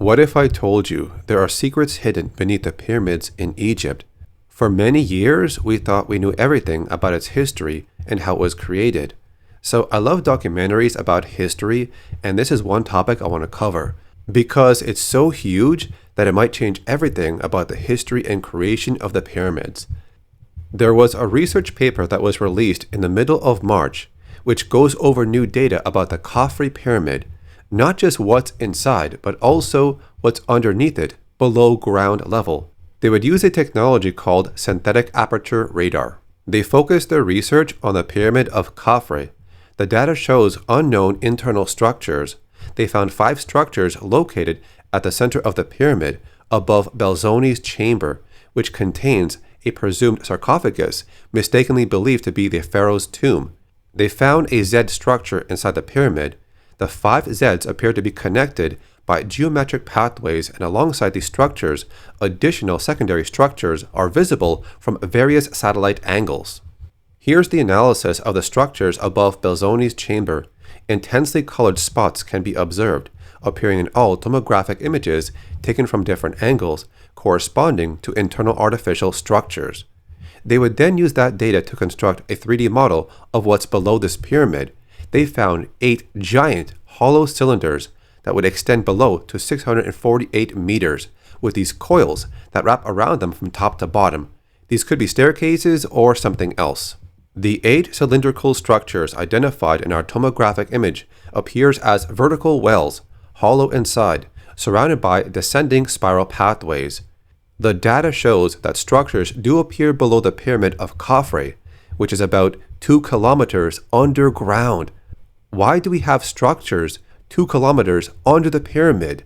What if I told you there are secrets hidden beneath the pyramids in Egypt? For many years, we thought we knew everything about its history and how it was created. So I love documentaries about history, and this is one topic I want to cover, because it's so huge that it might change everything about the history and creation of the pyramids. There was a research paper that was released in the middle of March, which goes over new data about the Khafre pyramid, not just what's inside, but also what's underneath it, below ground level. They would use a technology called synthetic aperture radar. They focused their research on the pyramid of Khafre. The data shows unknown internal structures. They found 5 structures located at the center of the pyramid above Belzoni's chamber, which contains a presumed sarcophagus mistakenly believed to be the pharaoh's tomb. They found a Z structure inside the pyramid. The 5 Zs appear to be connected by geometric pathways, and alongside these structures, additional secondary structures are visible from various satellite angles. Here's the analysis of the structures above Belzoni's chamber. Intensely colored spots can be observed, appearing in all tomographic images taken from different angles, corresponding to internal artificial structures. They would then use that data to construct a 3D model of what's below this pyramid. They found 8 giant hollow cylinders that would extend below to 648 meters, with these coils that wrap around them from top to bottom. These could be staircases or something else. The 8 cylindrical structures identified in our tomographic image appears as vertical wells, hollow inside, surrounded by descending spiral pathways. The data shows that structures do appear below the pyramid of Khafre, which is about 2 kilometers underground. Why do we have structures 2 kilometers under the pyramid?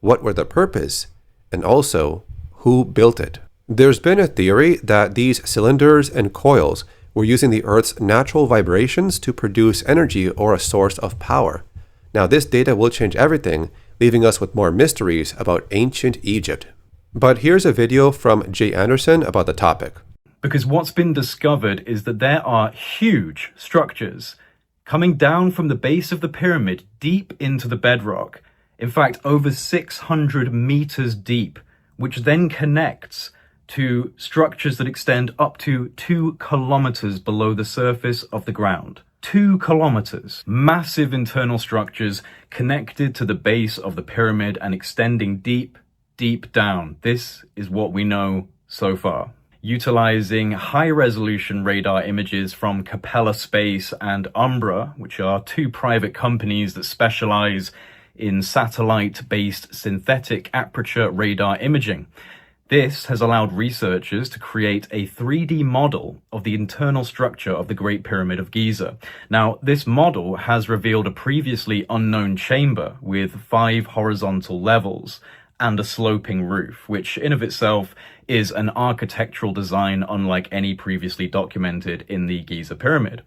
What were the purpose? And also, who built it? There's been a theory that these cylinders and coils were using the Earth's natural vibrations to produce energy or a source of power. Now, this data will change everything, leaving us with more mysteries about ancient Egypt. But here's a video from Jay Anderson about the topic. Because what's been discovered is that there are huge structures coming down from the base of the pyramid deep into the bedrock. In fact, over 600 meters deep, which then connects to structures that extend up to 2 kilometers below the surface of the ground. 2 kilometers. Massive internal structures connected to the base of the pyramid and extending deep, deep down. This is what we know so far. Utilizing high-resolution radar images from Capella Space and Umbra, which are 2 private companies that specialize in satellite-based synthetic aperture radar imaging. This has allowed researchers to create a 3D model of the internal structure of the Great Pyramid of Giza. Now, this model has revealed a previously unknown chamber with 5 horizontal levels and a sloping roof, which in of itself is an architectural design unlike any previously documented in the Giza Pyramid.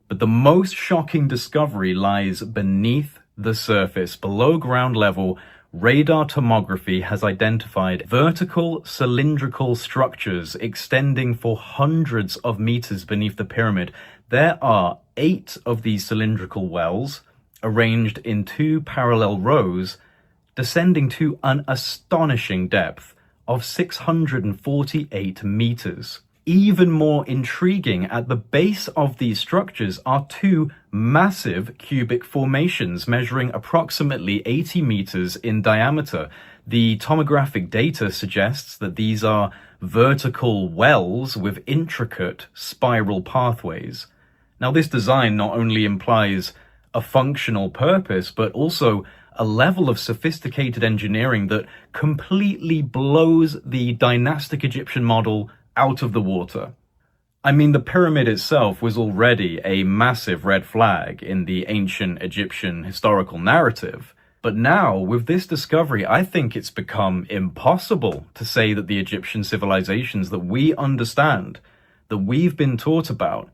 But the most shocking discovery lies beneath the surface. Below ground level, radar tomography has identified vertical cylindrical structures extending for hundreds of meters beneath the pyramid. There are 8 of these cylindrical wells arranged in 2 parallel rows, descending to an astonishing depth of 648 meters. Even more intriguing, at the base of these structures are 2 massive cubic formations measuring approximately 80 meters in diameter. The tomographic data suggests that these are vertical wells with intricate spiral pathways. Now, this design not only implies a functional purpose, but also a level of sophisticated engineering that completely blows the dynastic Egyptian model out of the water. I mean, the pyramid itself was already a massive red flag in the ancient Egyptian historical narrative. But now, with this discovery, I think it's become impossible to say that the Egyptian civilizations that we understand, that we've been taught about,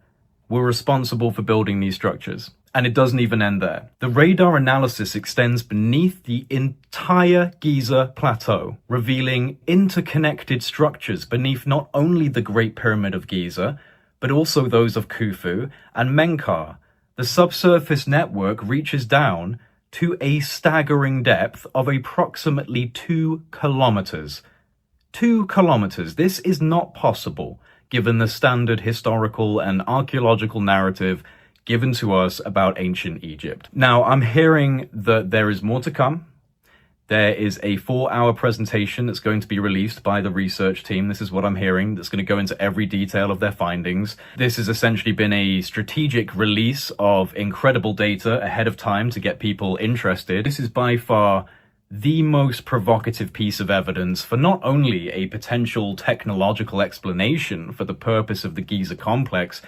were responsible for building these structures. And it doesn't even end there. The radar analysis extends beneath the entire Giza plateau, revealing interconnected structures beneath not only the Great Pyramid of Giza, but also those of Khufu and Menkaure. The subsurface network reaches down to a staggering depth of approximately 2 kilometers. 2 kilometers. This is not possible given the standard historical and archaeological narrative given to us about ancient Egypt. Now, I'm hearing that there is more to come. There is a 4-hour presentation that's going to be released by the research team. This is what I'm hearing. That's going to go into every detail of their findings. This has essentially been a strategic release of incredible data ahead of time to get people interested. This is by far the most provocative piece of evidence for not only a potential technological explanation for the purpose of the Giza complex,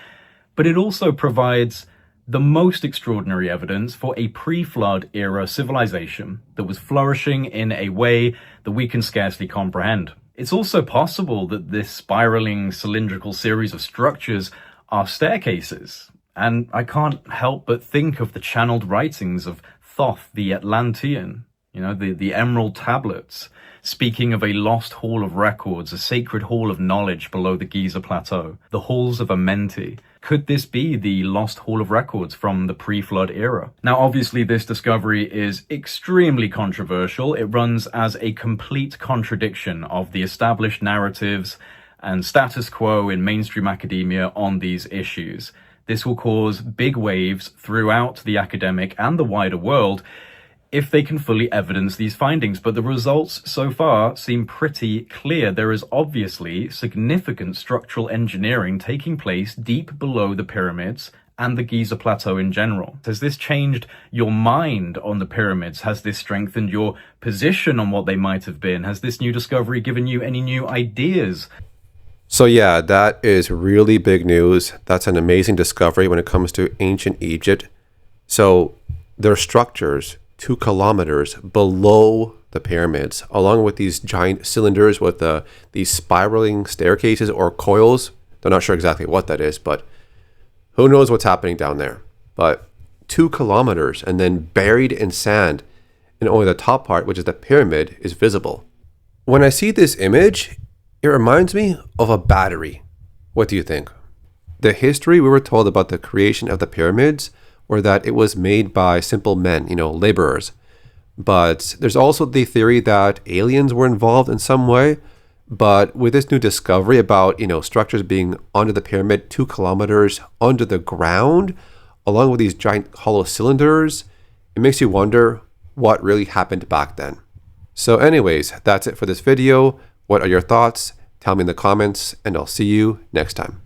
but it also provides the most extraordinary evidence for a pre-flood era civilization that was flourishing in a way that we can scarcely comprehend. It's also possible that this spiraling cylindrical series of structures are staircases, and I can't help but think of the channeled writings of Thoth the Atlantean, the Emerald Tablets, speaking of a lost hall of records, a sacred hall of knowledge below the Giza Plateau, the halls of Amenti. Could this be the lost hall of records from the pre-flood era? Now, obviously, this discovery is extremely controversial. It runs as a complete contradiction of the established narratives and status quo in mainstream academia on these issues. This will cause big waves throughout the academic and the wider world if they can fully evidence these findings. But the results so far seem pretty clear. There is obviously significant structural engineering taking place deep below the pyramids and the Giza Plateau in general. Has this changed your mind on the pyramids? Has this strengthened your position on what they might have been? Has this new discovery given you any new ideas? So yeah, that is really big news. That's an amazing discovery when it comes to ancient Egypt. So there are structures 2 kilometers below the pyramids, along with these giant cylinders with these spiraling staircases or coils. They're not sure exactly what that is, but who knows what's happening down there. But 2 kilometers and then buried in sand, and only the top part, which is the pyramid, is visible. When I see this image, it reminds me of a battery. What do you think? The history we were told about the creation of the pyramids or that it was made by simple men, laborers. But there's also the theory that aliens were involved in some way. But with this new discovery about, structures being under the pyramid 2 kilometers under the ground, along with these giant hollow cylinders, it makes you wonder what really happened back then. So anyways, that's it for this video. What are your thoughts? Tell me in the comments, and I'll see you next time.